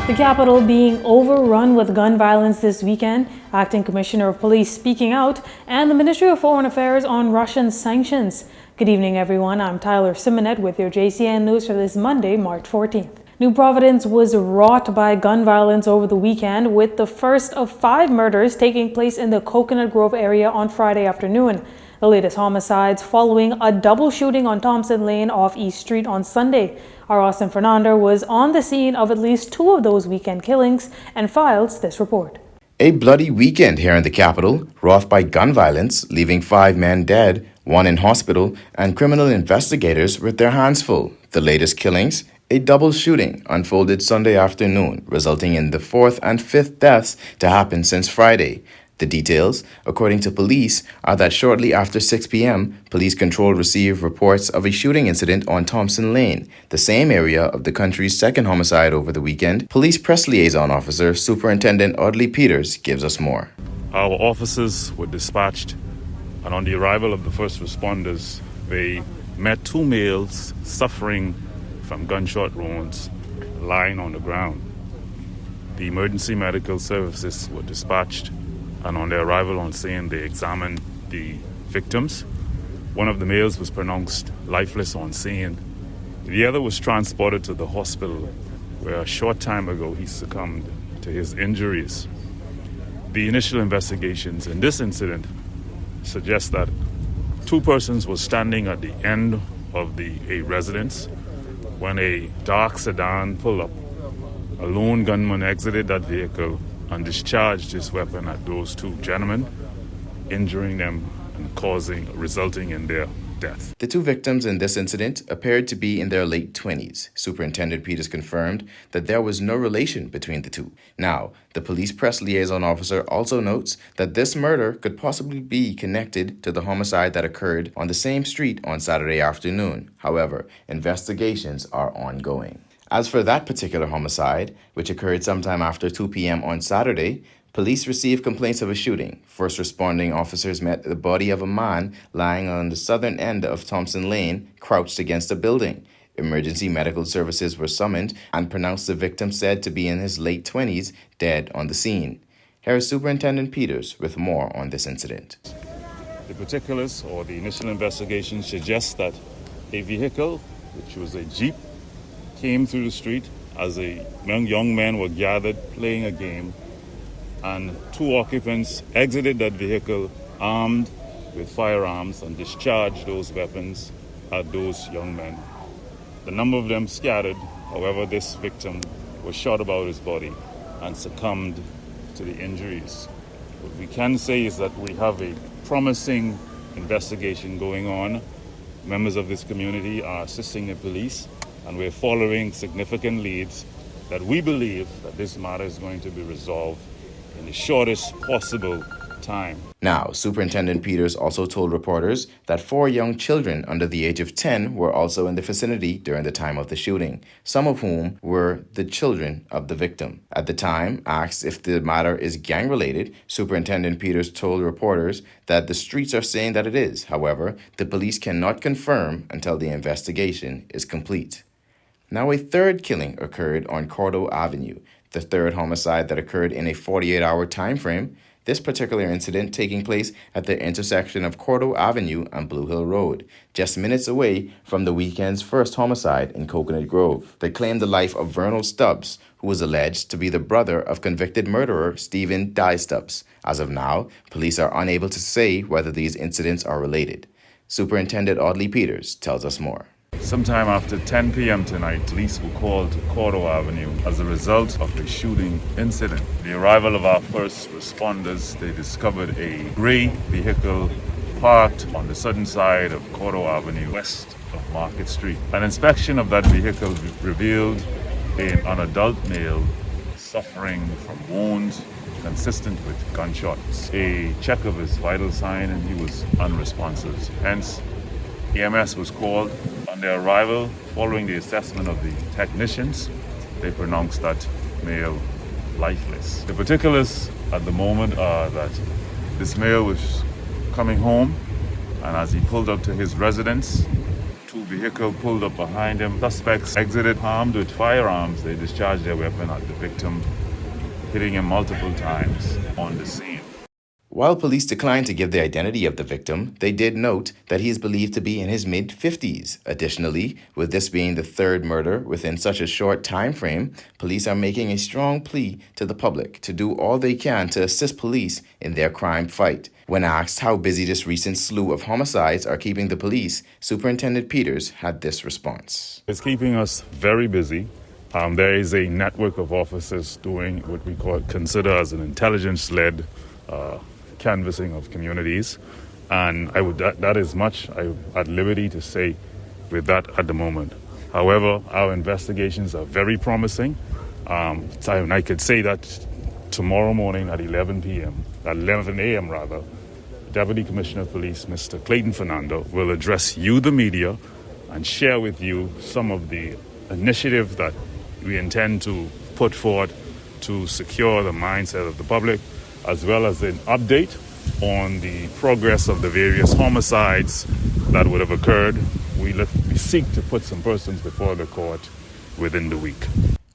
The capital being overrun with gun violence this weekend, Acting Commissioner of Police speaking out, and the Ministry of Foreign Affairs on Russian sanctions. Good evening, everyone. I'm Tyler Simonet with your JCN News for this Monday, March 14th. New Providence was wrought by gun violence over the weekend, with the first of 5 murders taking place in the Coconut Grove area on Friday afternoon. The latest homicides following a double shooting on Thompson Lane off East Street on Sunday. Our Austin Fernando was on the scene of at least 2 of those weekend killings and files this report. A bloody weekend here in the capital, wrought by gun violence, leaving 5 men dead, 1 in hospital, and criminal investigators with their hands full. The latest killings, a double shooting, unfolded Sunday afternoon, resulting in the 4th and 5th deaths to happen since Friday. The details, according to police, are that shortly after 6 p.m., police control received reports of a shooting incident on Thompson Lane, the same area of the country's second homicide over the weekend. Police press liaison officer Superintendent Audley Peters gives us more. Our officers were dispatched, and on the arrival of the first responders, they met 2 males suffering from gunshot wounds lying on the ground. The emergency medical services were dispatched, and on their arrival on scene, they examined the victims. One of the males was pronounced lifeless on scene. The other was transported to the hospital, where a short time ago he succumbed to his injuries. The initial investigations in this incident suggest that 2 persons were standing at the end of a residence when a dark sedan pulled up. A lone gunman exited that vehicle and discharged his weapon at those 2 gentlemen, injuring them and resulting in their death. The 2 victims in this incident appeared to be in their late 20s. Superintendent Peters confirmed that there was no relation between the 2. Now, the police press liaison officer also notes that this murder could possibly be connected to the homicide that occurred on the same street on Saturday afternoon. However, investigations are ongoing. As for that particular homicide, which occurred sometime after 2 p.m. on Saturday, police received complaints of a shooting. First responding officers met the body of a man lying on the southern end of Thompson Lane, crouched against a building. Emergency medical services were summoned and pronounced the victim, said to be in his late 20s, dead on the scene. Here is Superintendent Peters with more on this incident. The particulars or the initial investigation suggests that a vehicle, which was a Jeep, came through the street as young men were gathered playing a game, and 2 occupants exited that vehicle armed with firearms and discharged those weapons at those young men. The number of them scattered. However, this victim was shot about his body and succumbed to the injuries. What we can say is that we have a promising investigation going on. Members of this community are assisting the police, and we're following significant leads that we believe that this matter is going to be resolved in the shortest possible time. Now, Superintendent Peters also told reporters that 4 young children under the age of 10 were also in the vicinity during the time of the shooting, some of whom were the children of the victim. At the time, asked if the matter is gang-related, Superintendent Peters told reporters that the streets are saying that it is. However, the police cannot confirm until the investigation is complete. Now, a 3rd killing occurred on Cordo Avenue, the 3rd homicide that occurred in a 48-hour time frame. This particular incident taking place at the intersection of Cordo Avenue and Blue Hill Road, just minutes away from the weekend's first homicide in Coconut Grove, that claimed the life of Vernal Stubbs, who was alleged to be the brother of convicted murderer Stephen Die Stubbs. As of now, police are unable to say whether these incidents are related. Superintendent Audley Peters tells us more. Sometime after 10 p.m. tonight, police were called to Cordo Avenue as a result of a shooting incident. The arrival of our first responders, they discovered a gray vehicle parked on the southern side of Cordo Avenue, west of Market Street. An inspection of that vehicle revealed an adult male suffering from wounds consistent with gunshots. A check of his vital sign and he was unresponsive. Hence, EMS was called. On their arrival, following the assessment of the technicians, they pronounced that male lifeless. The particulars at the moment are that this male was coming home, and as he pulled up to his residence, 2 2 vehicles pulled up behind him. Suspects exited armed with firearms. They discharged their weapon at the victim, hitting him multiple times on the scene. While police declined to give the identity of the victim, they did note that he is believed to be in his mid-50s. Additionally, with this being the third murder within such a short time frame, police are making a strong plea to the public to do all they can to assist police in their crime fight. When asked how busy this recent slew of homicides are keeping the police, Superintendent Peters had this response. It's keeping us very busy. There is a network of officers doing what we consider as an intelligence-led canvassing of communities, and that is much I'm at liberty to say with that at the moment. However, our investigations are very promising. I could say that tomorrow morning at 11 a.m. rather, Deputy Commissioner of Police, Mr. Clayton Fernando, will address you, the media, and share with you some of the initiatives that we intend to put forward to secure the mindset of the public, as well as an update on the progress of the various homicides that would have occurred. We seek to put some persons before the court within the week.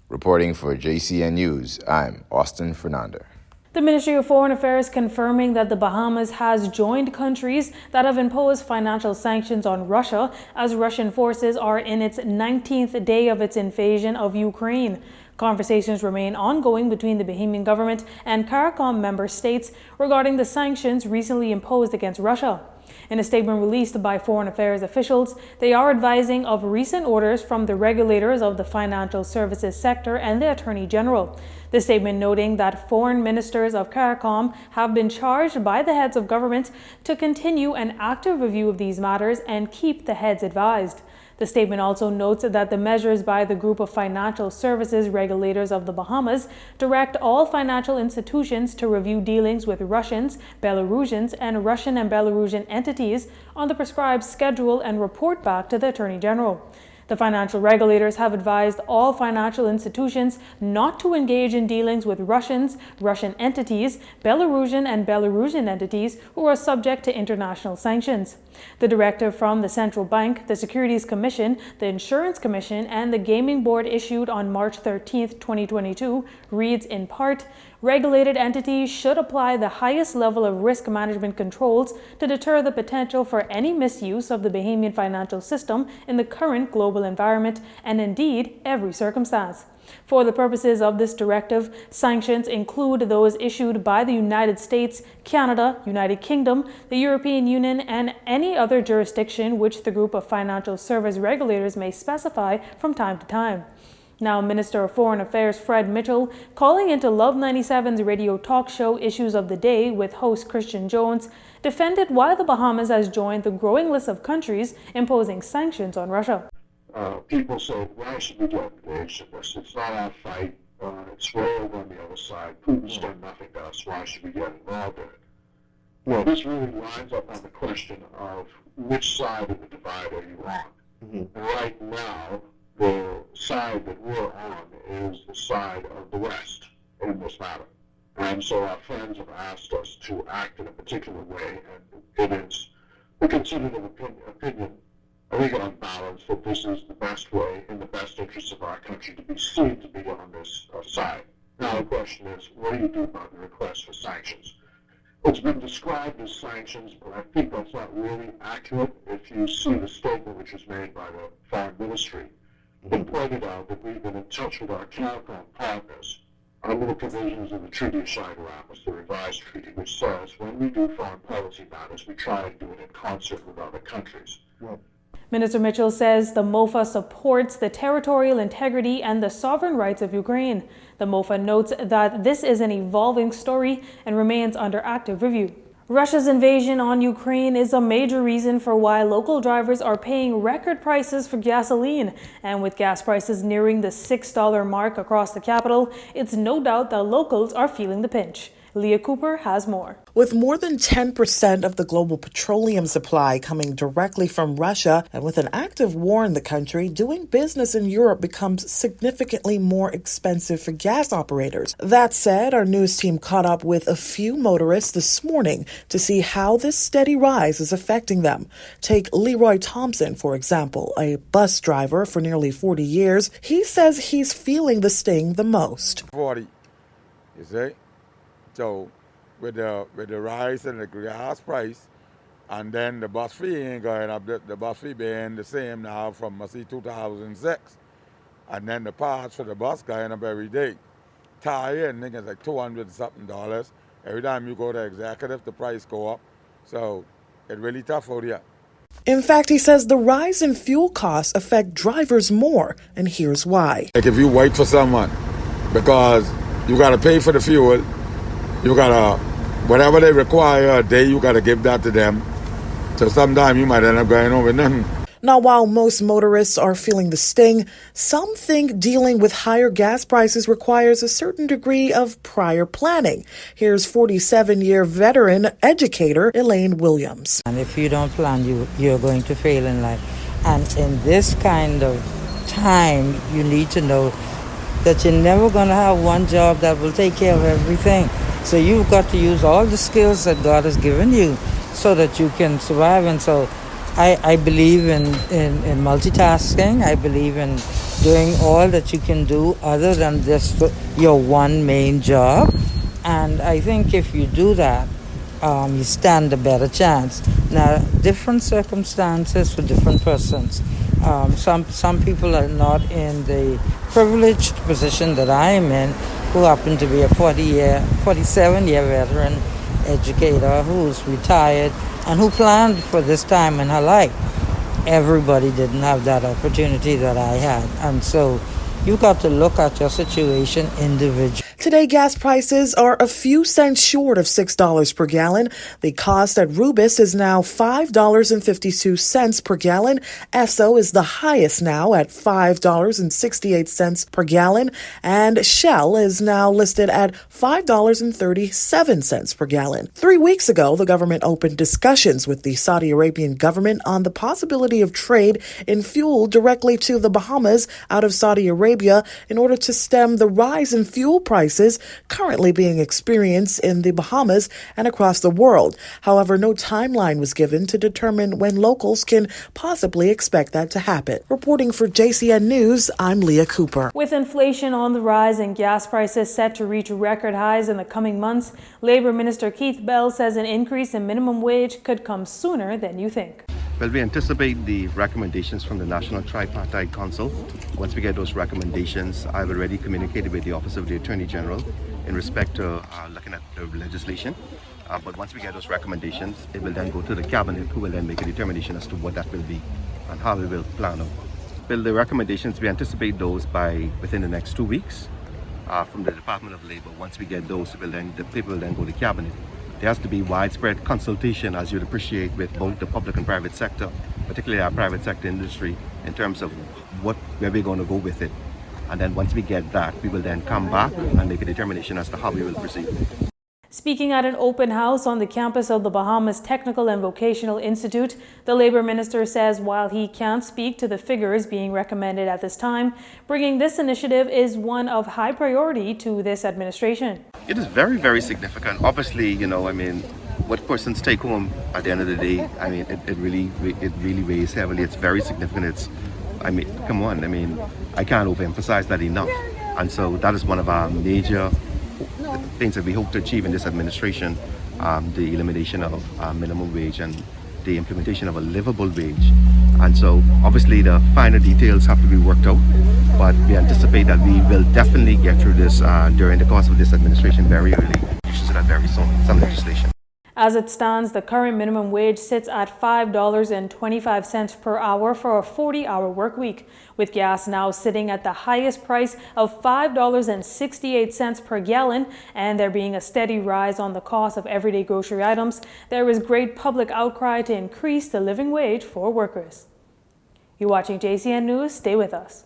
Reporting for JCN News, I'm Austin Fernander. The Ministry of Foreign Affairs confirming that the Bahamas has joined countries that have imposed financial sanctions on Russia as Russian forces are in its 19th day of its invasion of Ukraine. Conversations remain ongoing between the Bahamian government and CARICOM member states regarding the sanctions recently imposed against Russia. In a statement released by Foreign Affairs officials, they are advising of recent orders from the regulators of the financial services sector and the Attorney General. The statement noting that foreign ministers of CARICOM have been charged by the heads of government to continue an active review of these matters and keep the heads advised. The statement also notes that the measures by the group of financial services regulators of the Bahamas direct all financial institutions to review dealings with Russians, Belarusians, and Russian and Belarusian entities on the prescribed schedule and report back to the Attorney General. The financial regulators have advised all financial institutions not to engage in dealings with Russians, Russian entities, Belarusian and Belarusian entities who are subject to international sanctions. The directive from the Central Bank, the Securities Commission, the Insurance Commission, and the Gaming Board issued on March 13, 2022 reads in part, regulated entities should apply the highest level of risk management controls to deter the potential for any misuse of the Bahamian financial system in the current global environment and indeed every circumstance. For the purposes of this directive, sanctions include those issued by the United States, Canada, United Kingdom, the European Union, and any other jurisdiction which the group of financial service regulators may specify from time to time. Now, Minister of Foreign Affairs Fred Mitchell, calling into Love 97's radio talk show Issues of the Day with host Christian Jones, defended why the Bahamas has joined the growing list of countries imposing sanctions on Russia. People say, why should we get engaged in this? It's not our fight. It's way over on the other side. Putin's done nothing to us. Why should we get involved in it? Well, this really lines up on the question of which side of the divide are you on? Right now, the side that we're on is the side of the West in this matter. And so our friends have asked us to act in a particular way, and it is the considered opinion, I think on balance, that this is the best way, in the best interest of our country, to be seen to be on this side. Now the question is, what do you do about the request for sanctions? It's been described as sanctions, but I think that's not really accurate. If you see the statement which was made by the Foreign Ministry, it pointed out that we've been in touch with our CARICOM partners under the provisions of the Treaty of Shangri-La, the revised treaty, which says when we do foreign policy matters, we try and do it in concert with other countries. Minister Mitchell says the MOFA supports the territorial integrity and the sovereign rights of Ukraine. The MOFA notes that this is an evolving story and remains under active review. Russia's invasion on Ukraine is a major reason for why local drivers are paying record prices for gasoline. And with gas prices nearing the $6 mark across the capital, it's no doubt that locals are feeling the pinch. Leah Cooper has more. With more than 10% of the global petroleum supply coming directly from Russia, and with an active war in the country, doing business in Europe becomes significantly more expensive for gas operators. That said, our news team caught up with a few motorists this morning to see how this steady rise is affecting them. Take Leroy Thompson, for example, a bus driver for nearly 40 years. He says he's feeling the sting the most. 40, you see? So with the rise in the gas price, and then the bus fee ain't going up. The bus fee being the same now from 2006, and then the parts for the bus going up every day. Tire and niggas like $200-something. Every time you go to executive, the price go up. So it's really tough out here. In fact, he says the rise in fuel costs affect drivers more, and here's why. Like if you wait for someone, because you got to pay for the fuel, you got to, whatever they require a day, you got to give that to them. So sometimes you might end up going over nothing. Now, while most motorists are feeling the sting, some think dealing with higher gas prices requires a certain degree of prior planning. Here's 47-year veteran educator Elaine Williams. And if you don't plan, you're going to fail in life. And in this kind of time, you need to know that you're never going to have one job that will take care of everything. So you've got to use all the skills that God has given you so that you can survive. And so I believe in multitasking. I believe in doing all that you can do other than just your one main job. And I think if you do that, you stand a better chance. Now, different circumstances for different persons. Some people are not in the privileged position that I am in, who happen to be a 47-year veteran educator who's retired and who planned for this time in her life. Everybody didn't have that opportunity that I had. And so you got to look at your situation individually. Today, gas prices are a few cents short of $6 per gallon. The cost at Rubis is now $5.52 per gallon. Esso is the highest now at $5.68 per gallon. And Shell is now listed at $5.37 per gallon. 3 weeks ago, the government opened discussions with the Saudi Arabian government on the possibility of trade in fuel directly to the Bahamas out of Saudi Arabia in order to stem the rise in fuel prices currently being experienced in the Bahamas and across the world. However, no timeline was given to determine when locals can possibly expect that to happen. Reporting for JCN News, I'm Leah Cooper. With inflation on the rise and gas prices set to reach record highs in the coming months, Labor Minister Keith Bell says an increase in minimum wage could come sooner than you think. Well, we anticipate the recommendations from the National Tripartite Council. Once we get those recommendations, I've already communicated with the Office of the Attorney General in respect to looking at the legislation. But once we get those recommendations, it will then go to the Cabinet, who will then make a determination as to what that will be and how we will plan on. Well, the recommendations, we anticipate those within the next 2 weeks from the Department of Labor. Once we get those, the paper will then go to Cabinet. There has to be widespread consultation, as you'd appreciate, with both the public and private sector, particularly our private sector industry, in terms of where we're going to go with it. And then once we get that, we will then come back and make a determination as to how we will proceed. Speaking at an open house on the campus of the Bahamas Technical and Vocational Institute, the Labor Minister says while he can't speak to the figures being recommended at this time, bringing this initiative is one of high priority to this administration. It is very, very significant. Obviously, what persons take home at the end of the day, it really weighs heavily. It's very significant. Come on, I can't overemphasize that enough. And so that is one of our major things that we hope to achieve in this administration, the elimination of minimum wage and the implementation of a livable wage. And so obviously the finer details have to be worked out, but we anticipate that we will definitely get through this during the course of this administration very early. You should see that very soon, some legislation. As it stands, the current minimum wage sits at $5.25 per hour for a 40-hour work week, with gas now sitting at the highest price of $5.68 per gallon, and there being a steady rise on the cost of everyday grocery items. There is great public outcry to increase the living wage for workers. You're watching JCN News. Stay with us.